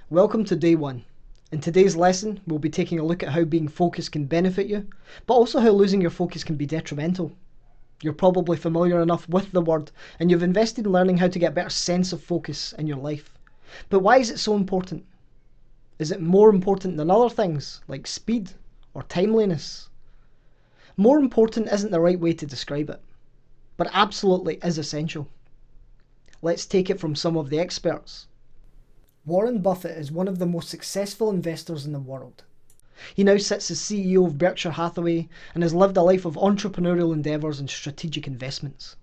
Welcome to day one. In today's lesson, we'll be taking a look at how being focused can benefit you, but also how losing your focus can be detrimental. You're probably familiar enough with the word, and you've invested in learning how to get a better sense of focus in your life. But why is it so important? Is it more important than other things, like speed or timeliness? More important isn't the right way to describe it, but absolutely is essential. Let's take it from some of the experts. Warren Buffett is one of the most successful investors in the world. He now sits as CEO of Berkshire Hathaway and has lived a life of entrepreneurial endeavours and strategic investments.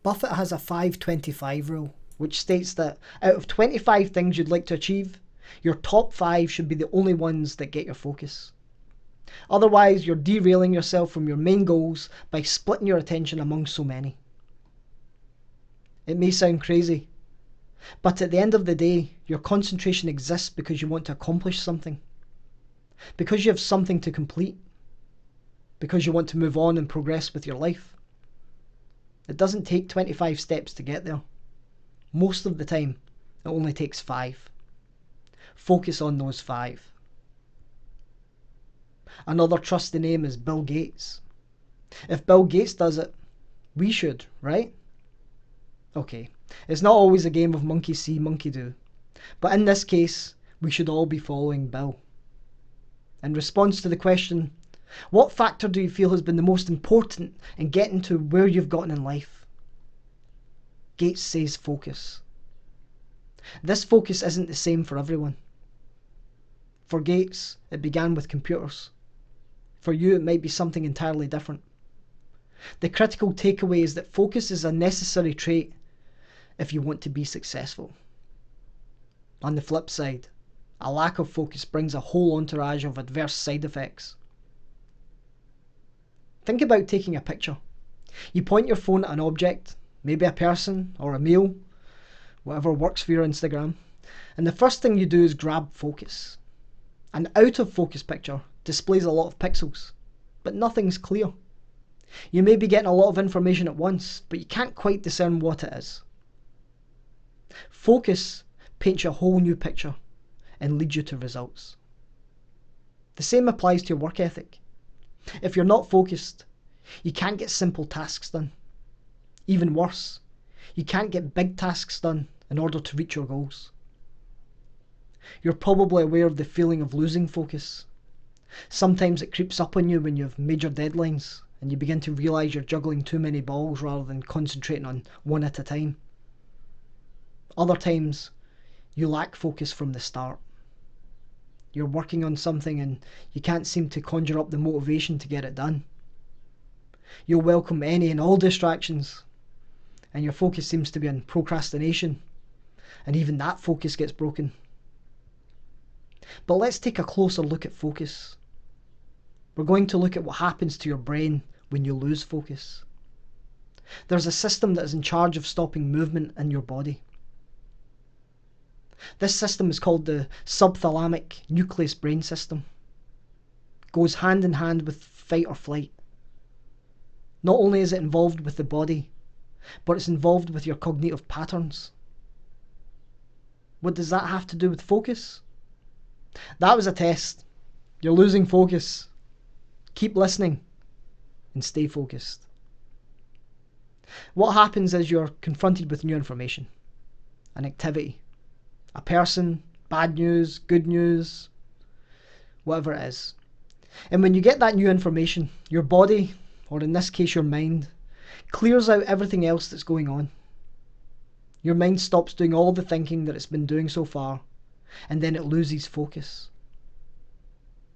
Buffett has a 5-25 rule, which states that out of 25 things you'd like to achieve, your top 5 should be the only ones that get your focus. Otherwise, you're derailing yourself from your main goals by splitting your attention among so many. It may sound crazy, but at the end of the day, your concentration exists because you want to accomplish something. Because you have something to complete. Because you want to move on and progress with your life. It doesn't take 25 steps to get there. Most of the time, it only takes 5. Focus on those 5. Another trusty name is Bill Gates. If Bill Gates does it, we should, right? Okay, it's not always a game of monkey see, monkey do. But in this case, we should all be following Bill. In response to the question, what factor do you feel has been the most important in getting to where you've gotten in life? Gates says focus. This focus isn't the same for everyone. For Gates, it began with computers. For you, it might be something entirely different. The critical takeaway is that focus is a necessary trait if you want to be successful. On the flip side, a lack of focus brings a whole entourage of adverse side effects. Think about taking a picture. You point your phone at an object, maybe a person or a meal, whatever works for your Instagram, and the first thing you do is grab focus. An out of focus picture displays a lot of pixels, but nothing's clear. You may be getting a lot of information at once, but you can't quite discern what it is. Focus paints you a whole new picture and leads you to results. The same applies to your work ethic. If you're not focused, you can't get simple tasks done. Even worse, you can't get big tasks done in order to reach your goals. You're probably aware of the feeling of losing focus. Sometimes it creeps up on you when you have major deadlines and you begin to realise you're juggling too many balls rather than concentrating on one at a time. Other times, you lack focus from the start. You're working on something and you can't seem to conjure up the motivation to get it done. You'll welcome any and all distractions, and your focus seems to be on procrastination, and even that focus gets broken. But let's take a closer look at focus. We're going to look at what happens to your brain when you lose focus. There's a system that is in charge of stopping movement in your body. This system is called the subthalamic nucleus brain system. It goes hand in hand with fight or flight. Not only is it involved with the body, but it's involved with your cognitive patterns. What does that have to do with focus? That was a test. You're losing focus. Keep listening and stay focused. What happens is you're confronted with new information, an activity, a person, bad news, good news, whatever it is. And when you get that new information, your body, or in this case your mind, clears out everything else that's going on. Your mind stops doing all the thinking that it's been doing so far, and then it loses focus.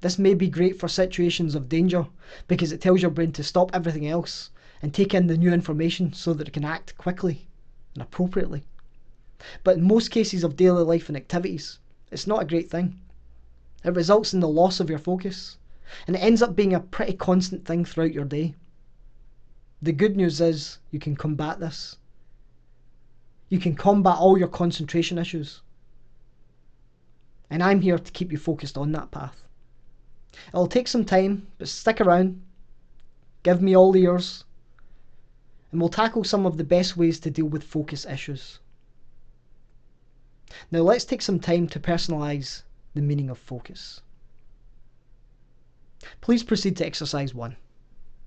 This may be great for situations of danger because it tells your brain to stop everything else and take in the new information so that it can act quickly and appropriately. But in most cases of daily life and activities, it's not a great thing. It results in the loss of your focus, and it ends up being a pretty constant thing throughout your day. The good news is you can combat this. You can combat all your concentration issues. And I'm here to keep you focused on that path. It'll take some time, but stick around. Give me all ears. And we'll tackle some of the best ways to deal with focus issues. Now let's take some time to personalise the meaning of focus. Please proceed to exercise 1.